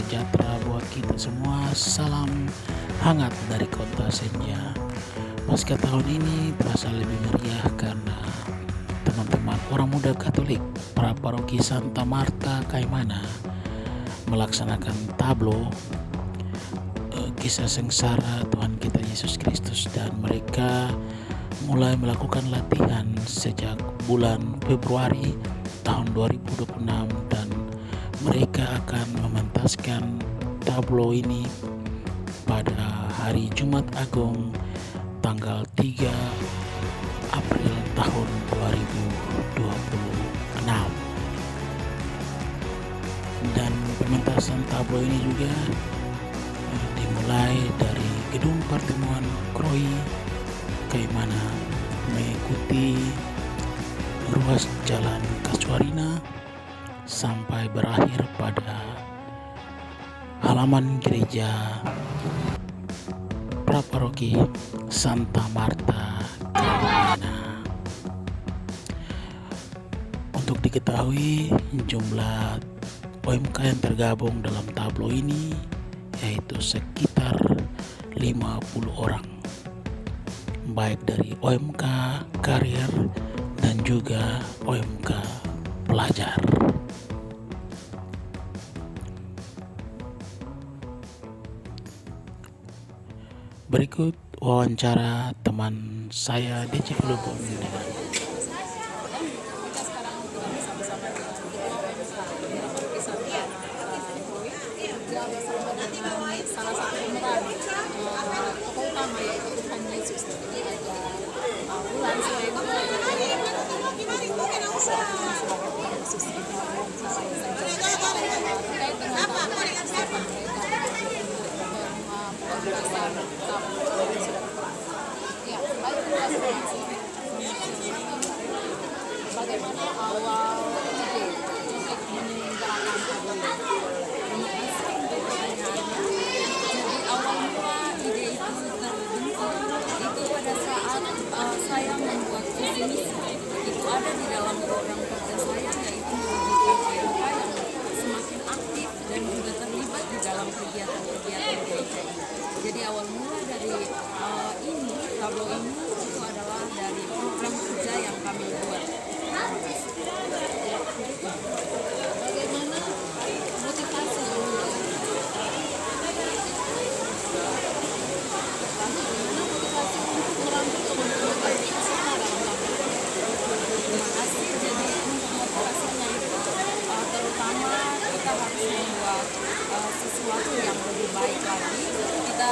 sejahtera buat kita semua. Salam hangat dari kota Senja. Pasca tahun ini terasa lebih meriah karena teman-teman orang muda Katolik Praparoki Santa Marta Kaimana melaksanakan tablo kisah sengsara Tuhan kita Yesus Kristus, dan mereka mulai melakukan latihan sejak bulan Februari tahun 2026, dan mereka akan mementaskan tablo ini pada hari Jumat Agung tanggal 3 April tahun 2026. Dan pementasan tablo ini juga dimulai dari gedung pertemuan Kroi Kaimana, mengikuti ruas jalan Kasuarina sampai berakhir pada halaman gereja Praparoki Santa Marta Kaimana. Untuk diketahui, jumlah OMK yang tergabung dalam tablo ini yaitu sekitar 50 orang, baik dari OMK karier dan juga OMK pelajar. Berikut wawancara teman saya DC Lubon dengan salah satu pemeran tokoh utama yaitu Tuhan Yesus. Jadi ada bulan selain itu sebagai Tuhan Yesus kita terkait dengan persiapan mereka pembahasan ya baik bagaimana awal ide untuk menyelenggarakan tablo. Awal mula ide itu terbentuk itu pada saat saya membuat visi misi. Itu ada di dalam program kerja saya, yaitu mewujudkan OMK yang semakin aktif dan juga terlibat di dalam kegiatan-kegiatan gereja ini. Jadi awal mula dari tablo ini itu adalah dari program kerja yang kami buat. Bagaimana motivasi sesuatu yang lebih baik lagi, kita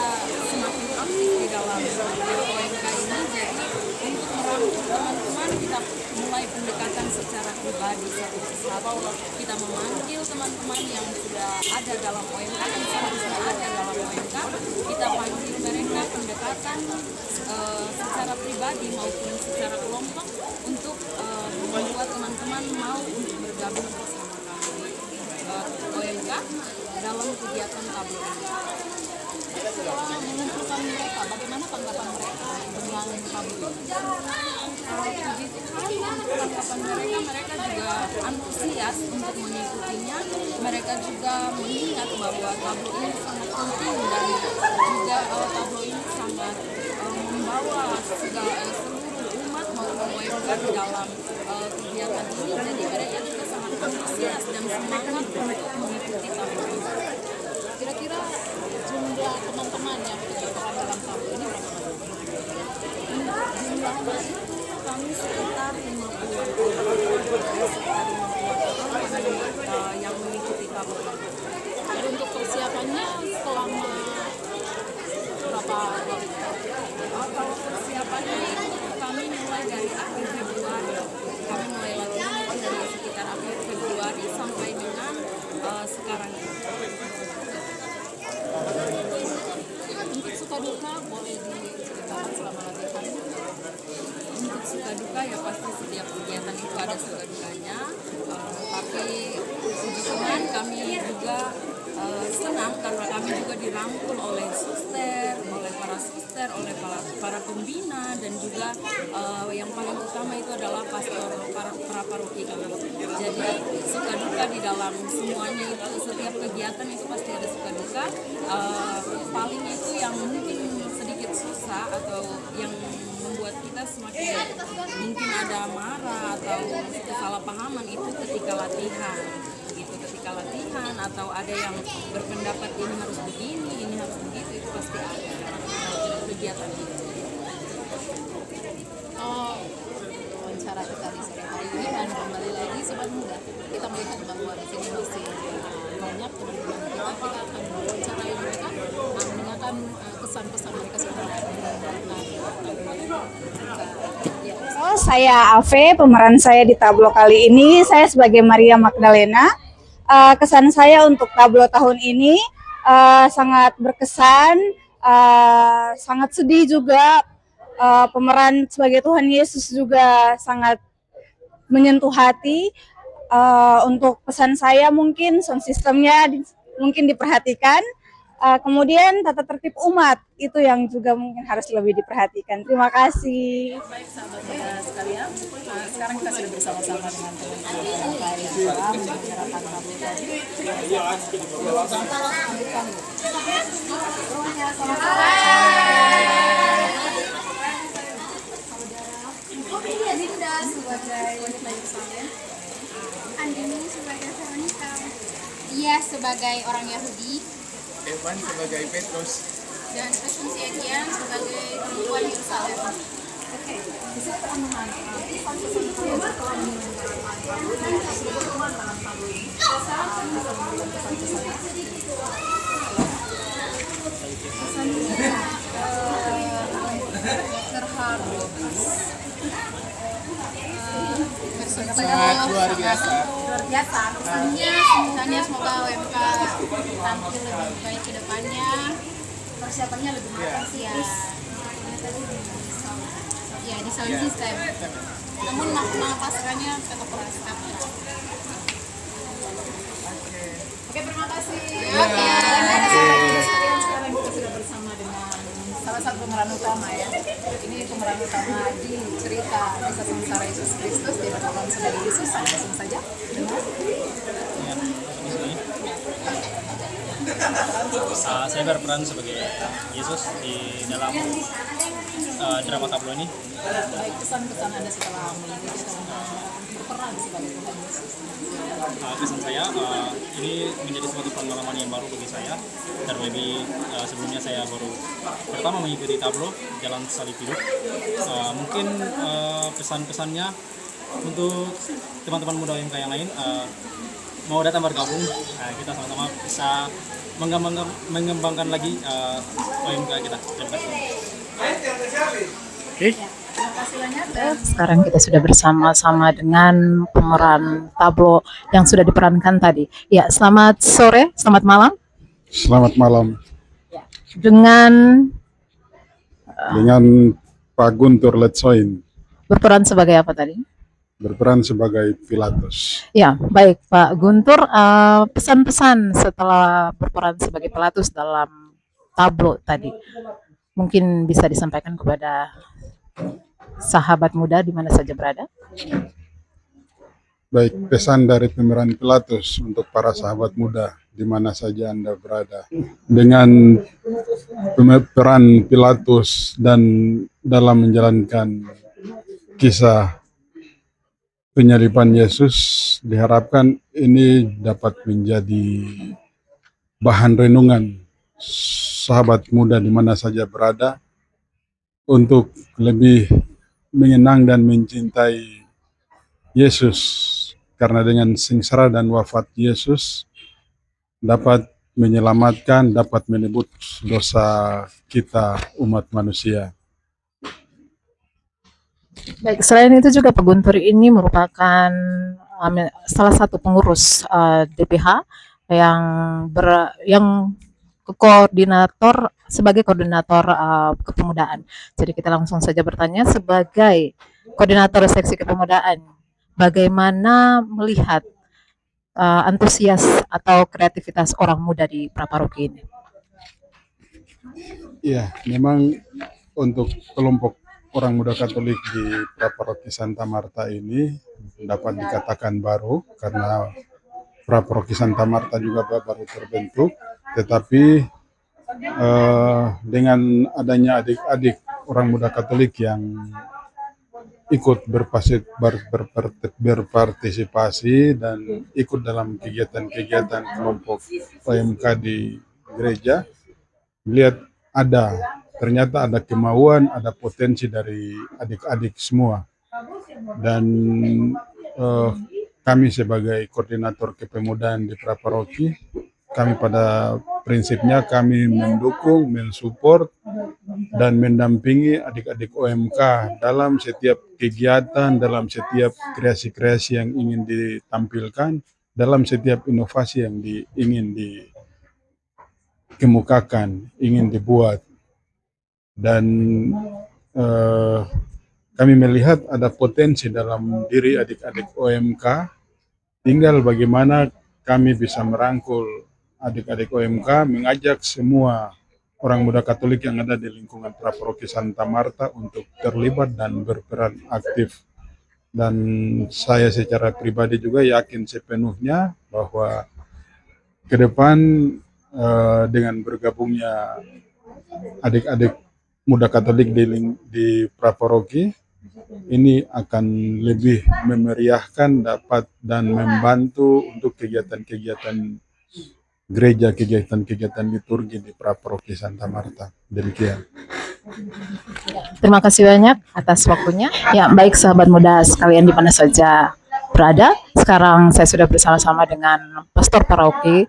semakin aktif di dalam OMK ini. Jadi untuk merangkul teman-teman, kita mulai pendekatan secara pribadi satu persatu. Kita memanggil teman-teman yang sudah ada dalam OMK, yang seharusnya ada dalam OMK. Kita panggil mereka pendekatan secara pribadi maupun secara kelompok untuk membuat teman-teman mau untuk bergabung bersama kami OMK dalam kegiatan tablo ini. Setelah mengumpulkan mereka, bagaimana tanggapan mereka tentang tablo ini? Puji Tuhan, tanggapan mereka juga antusias untuk mengikutinya. Mereka juga mengingat bahwa tablo ini sangat penting, dan juga tablo ini sangat membawa seluruh umat maupun OMK di dalam kegiatan ini. Jadi mereka juga sangat antusias dan semangat untuk mengikuti tablo ini. Kira-kira jumlah teman-teman yang berperan dalam tablo ini berapa banyak? Jumlahnya itu kami sekitar 50 orang yang mengikuti tablo ini. Jadi untuk persiapannya selama berapa waktu? Kalau persiapannya itu kami mulai dari akhir Februari. Kami mulai latihan dari sekitar akhir Februari sampai dengan sekarang ini. Untuk suka duka boleh diceritakan selama latihan. Untuk suka duka ya pasti setiap kegiatan itu ada suka dukanya. Tapi puji Tuhan kami juga senang karena kami juga dirangkul oleh suster, oleh para para suster, oleh para pembina, dan juga yang paling utama itu adalah pastor para paroki kami. Jadi suka duka di dalam semuanya itu, setiap kegiatan itu pasti ada suka duka. Paling itu yang mungkin sedikit susah atau yang membuat kita semakin mungkin ada marah atau kesalahpahaman itu ketika latihan gitu, ketika latihan atau ada yang berpendapat ini harus begini, ini harus begitu, itu pasti ada kegiatan itu. Oh, wawancara kita di sore hari ini dan kembali lagi Sobat Muda, kita melihat bahwa di sini masih banyak teman-teman kita akan mewawancarai mereka, mendengarkan kesan-pesan mereka sebenarnya. Oh, saya Ave, pemeran saya di tablo kali ini. Saya sebagai Maria Magdalena. Kesan saya untuk tablo tahun ini sangat berkesan, sangat sedih juga. Pemeran sebagai Tuhan Yesus juga sangat menyentuh hati. Untuk pesan saya mungkin sound systemnya mungkin diperhatikan. Kemudian tata tertib umat itu yang juga mungkin harus lebih diperhatikan. Terima kasih. Baik sahabat muda sekalian, sekarang kita sudah bersama-sama dengan teman-teman yang dalam membicarakan tablo tadi. Linda sebagai Andini sebagai Veronica, Ia sebagai orang Yahudi, Evan sebagai Petrus, dan Assunsi Etian sebagai perempuan Yerusalem. Oke, bisa kita memantau pesan-pesan kalian setelah menyelenggarakan tablo ini, teman-teman dalam tablo ini. Bisa memberikan pesan-pesannya. Terharu, sangat luar biasa. Pesannya semoga UMK tampil lebih baik ke depannya, Persiapannya lebih matang sih. ya di sound system. Namun makna pasrahnya tetap bersikap. Oke, terima kasih. Oke. Sekalian sekarang kita sudah bersama dengan salah satu pemeran utama ya. Ini pemeran utama di cerita kisah sengsara Yesus Kristus di berperan sebagai Yesus. Langsung saja dengar. Saya berperan sebagai Yesus di dalam drama tablo ini. Baik, kesan-kesan Anda setelah mengikuti atau berperan sebagai Tuhan Yesus. Kesan saya ini menjadi suatu pengalaman yang baru bagi saya, terlebih sebelumnya saya baru pertama mengikuti tablo Jalan Salib Hidup. Mungkin pesan-pesannya untuk teman-teman muda UMK yang lain, mau datang bergabung, kita sama-sama bisa mengembangkan lagi UMK kita. Terima kasih. Terima kasih banyak. Dan sekarang kita sudah bersama-sama dengan pemeran tablo yang sudah diperankan tadi. Ya, selamat sore, selamat malam. Selamat malam Dengan dengan Pak Guntur Letsoin, berperan sebagai apa tadi? berperan sebagai Pilatus. Ya, baik Pak Guntur, pesan-pesan setelah berperan sebagai Pilatus dalam tablo tadi, mungkin bisa disampaikan kepada sahabat muda di mana saja berada. Baik, pesan dari pemeran Pilatus untuk para sahabat muda di mana saja Anda berada. Dengan pemeran Pilatus dan dalam menjalankan kisah penyaliban Yesus, diharapkan ini dapat menjadi bahan renungan sahabat muda di mana saja berada untuk lebih mengenang dan mencintai Yesus, karena dengan sengsara dan wafat Yesus dapat menyelamatkan, dapat menebus dosa kita umat manusia. Baik, selain itu juga Pak Guntur ini merupakan salah satu pengurus DPH yang koordinator sebagai koordinator kepemudaan. Jadi kita langsung saja bertanya sebagai koordinator seksi kepemudaan, bagaimana melihat antusias atau kreativitas orang muda di praparoki ini? Ya, memang untuk kelompok orang muda Katolik di Praparoki Santa Marta ini dapat dikatakan baru karena Praparoki Santa Marta juga baru terbentuk, tetapi dengan adanya adik-adik orang muda Katolik yang ikut berpartisipasi dan ikut dalam kegiatan-kegiatan kelompok OMK di gereja, lihat ternyata ada kemauan, ada potensi dari adik-adik semua. Dan kami sebagai koordinator kepemudaan di Praparoki, kami pada prinsipnya kami mendukung, mensupport, dan mendampingi adik-adik OMK dalam setiap kegiatan, dalam setiap kreasi-kreasi yang ingin ditampilkan, dalam setiap inovasi yang ingin dikemukakan, ingin dibuat. Dan kami melihat ada potensi dalam diri adik-adik OMK, tinggal bagaimana kami bisa merangkul adik-adik OMK, mengajak semua orang muda Katolik yang ada di lingkungan Praparoki Santa Marta untuk terlibat dan berperan aktif. Dan saya secara pribadi juga yakin sepenuhnya bahwa ke depan dengan bergabungnya adik-adik muda Katolik di Praparoki, ini akan lebih memeriahkan, dapat dan membantu untuk kegiatan-kegiatan gereja, kegiatan-kegiatan liturgi di Praparoki Santa Marta. Demikian. Terima kasih banyak atas waktunya. Ya, baik sahabat muda sekalian di mana saja berada. Sekarang saya sudah bersama-sama dengan Pastor Praparoki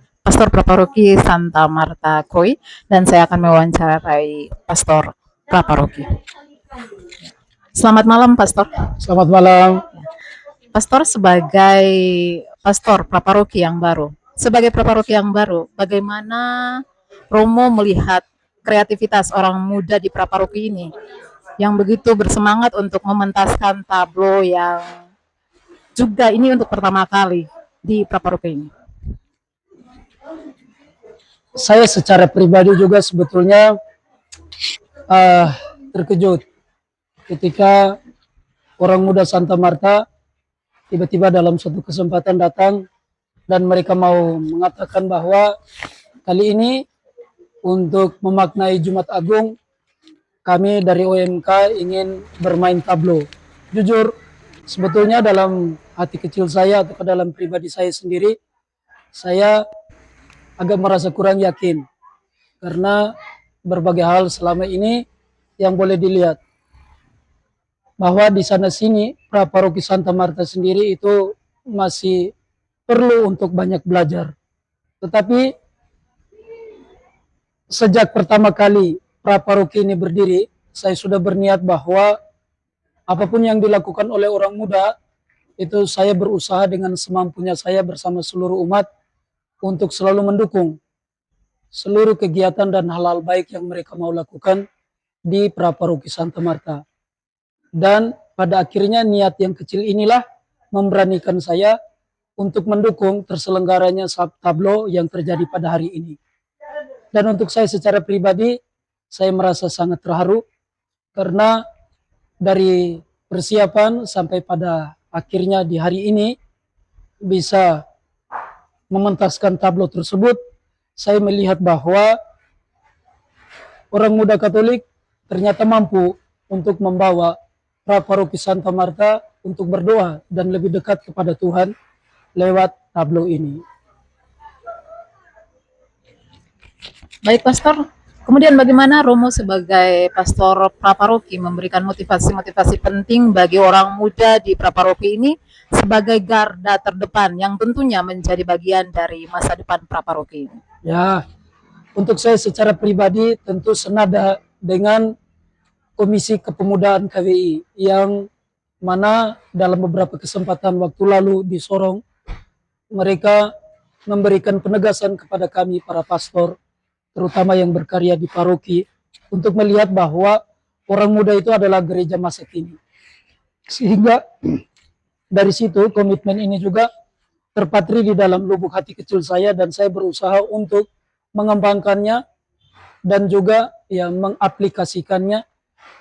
Santa Marta Koi, dan saya akan mewawancarai Pastor Praparoki. Selamat malam, Pastor. Selamat malam. Pastor, sebagai Pastor Praparoki yang baru, bagaimana Romo melihat kreativitas orang muda di Praparoki ini yang begitu bersemangat untuk mementaskan tablo yang juga ini untuk pertama kali di Praparoki ini? Saya secara pribadi juga sebetulnya terkejut ketika orang muda Santa Marta tiba-tiba dalam suatu kesempatan datang dan mereka mau mengatakan bahwa kali ini untuk memaknai Jumat Agung, kami dari OMK ingin bermain tablo. Jujur, sebetulnya dalam hati kecil saya atau dalam pribadi saya sendiri, saya agak merasa kurang yakin. Karena berbagai hal selama ini yang boleh dilihat. Bahwa di sana-sini, Praparoki Santa Marta sendiri itu masih perlu untuk banyak belajar. Tetapi sejak pertama kali Praparoki ini berdiri, saya sudah berniat bahwa apapun yang dilakukan oleh orang muda, itu saya berusaha dengan semampunya saya bersama seluruh umat untuk selalu mendukung seluruh kegiatan dan hal-hal baik yang mereka mau lakukan di Praparoki Santa Marta. Dan pada akhirnya niat yang kecil inilah memberanikan saya untuk mendukung terselenggaranya tablo yang terjadi pada hari ini. Dan untuk saya secara pribadi, saya merasa sangat terharu karena dari persiapan sampai pada akhirnya di hari ini bisa mementaskan tablo tersebut, saya melihat bahwa orang muda Katolik ternyata mampu untuk membawa Praparoki Santa Marta untuk berdoa dan lebih dekat kepada Tuhan lewat tablo ini. Baik, Pastor. Kemudian bagaimana Romo sebagai Pastor Praparoki memberikan motivasi-motivasi penting bagi orang muda di Praparoki ini sebagai garda terdepan yang tentunya menjadi bagian dari masa depan Praparoki ini? Ya, untuk saya secara pribadi tentu senada dengan Komisi Kepemudaan KWI yang mana dalam beberapa kesempatan waktu lalu di Sorong mereka memberikan penegasan kepada kami para pastor terutama yang berkarya di paroki untuk melihat bahwa orang muda itu adalah gereja masa kini. Sehingga dari situ komitmen ini juga terpatri di dalam lubuk hati kecil saya dan saya berusaha untuk mengembangkannya dan juga ya mengaplikasikannya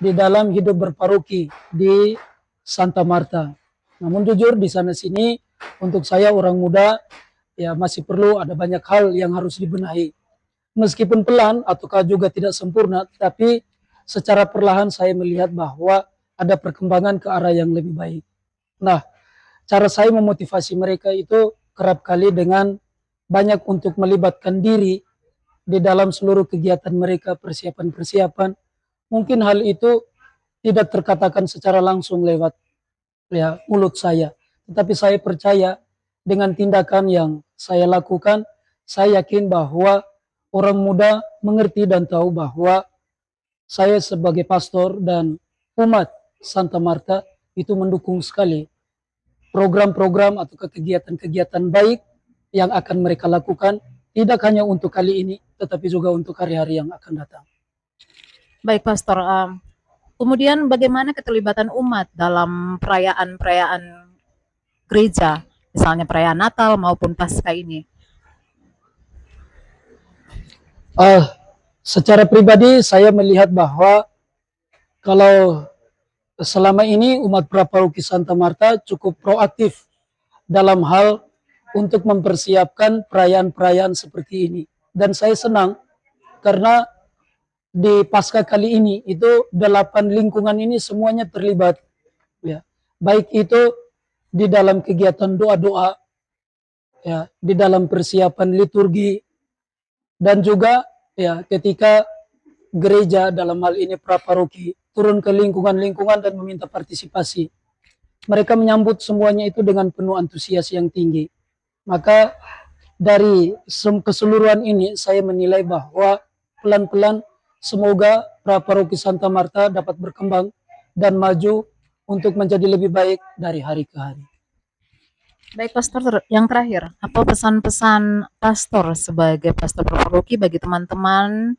di dalam hidup berparoki di Santa Marta. Namun jujur di sana sini untuk saya orang muda ya masih perlu ada banyak hal yang harus dibenahi. Meskipun pelan ataukah juga tidak sempurna, tapi secara perlahan saya melihat bahwa ada perkembangan ke arah yang lebih baik. Nah, cara saya memotivasi mereka itu kerap kali dengan banyak untuk melibatkan diri di dalam seluruh kegiatan mereka, persiapan-persiapan. Mungkin hal itu tidak terkatakan secara langsung lewat ya mulut saya, tetapi saya percaya dengan tindakan yang saya lakukan, saya yakin bahwa orang muda mengerti dan tahu bahwa saya sebagai pastor dan umat Santa Marta itu mendukung sekali program-program atau kegiatan-kegiatan baik yang akan mereka lakukan, tidak hanya untuk kali ini, tetapi juga untuk hari-hari yang akan datang. Baik, Pastor. Kemudian bagaimana keterlibatan umat dalam perayaan-perayaan gereja, misalnya perayaan Natal maupun Paskah ini? Secara pribadi saya melihat bahwa kalau selama ini umat Praparoki Santa Marta cukup proaktif dalam hal untuk mempersiapkan perayaan-perayaan seperti ini. Dan saya senang karena di Paskah kali ini itu 8 lingkungan ini semuanya terlibat. Ya. Baik itu di dalam kegiatan doa-doa, ya, di dalam persiapan liturgi, dan juga ya ketika gereja dalam hal ini praparoki turun ke lingkungan-lingkungan dan meminta partisipasi. Mereka menyambut semuanya itu dengan penuh antusias yang tinggi. Maka dari keseluruhan ini saya menilai bahwa pelan-pelan semoga Praparoki Santa Marta dapat berkembang dan maju untuk menjadi lebih baik dari hari ke hari. Baik, Pastor, yang terakhir, apa pesan-pesan Pastor sebagai Pastor Praparoki bagi teman-teman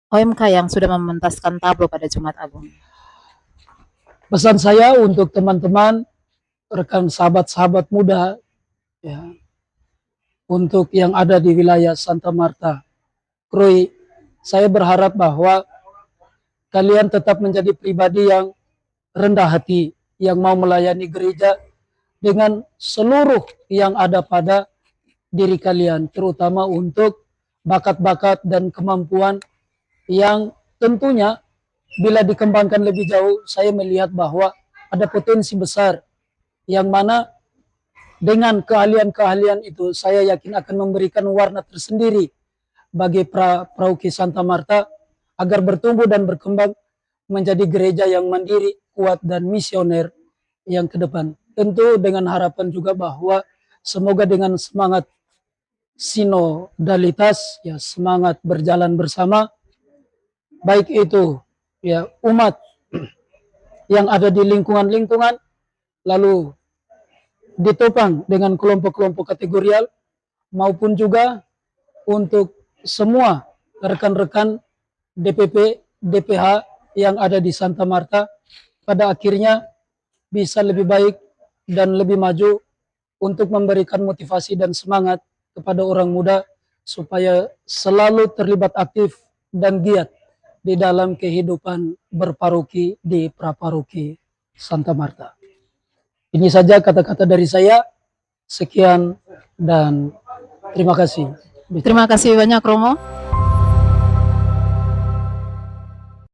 OMK yang sudah mementaskan tablo pada Jumat Agung? Pesan saya untuk teman-teman, rekan sahabat-sahabat muda, ya, untuk yang ada di wilayah Santa Marta, Krui, saya berharap bahwa kalian tetap menjadi pribadi yang rendah hati, yang mau melayani gereja dengan seluruh yang ada pada diri kalian, terutama untuk bakat-bakat dan kemampuan yang tentunya bila dikembangkan lebih jauh, saya melihat bahwa ada potensi besar yang mana dengan keahlian-keahlian itu saya yakin akan memberikan warna tersendiri bagi Praparoki Santa Marta agar bertumbuh dan berkembang menjadi gereja yang mandiri, kuat, dan misioner yang ke depan. Tentu dengan harapan juga bahwa semoga dengan semangat sinodalitas, ya, semangat berjalan bersama, baik itu ya umat yang ada di lingkungan-lingkungan, lalu ditopang dengan kelompok-kelompok kategorial, maupun juga untuk semua rekan-rekan DPP, DPH yang ada di Santa Marta, pada akhirnya bisa lebih baik dan lebih maju untuk memberikan motivasi dan semangat kepada orang muda supaya selalu terlibat aktif dan giat di dalam kehidupan berparoki di Praparoki Santa Marta. Ini saja kata-kata dari saya. Sekian dan terima kasih. Terima kasih banyak, Romo.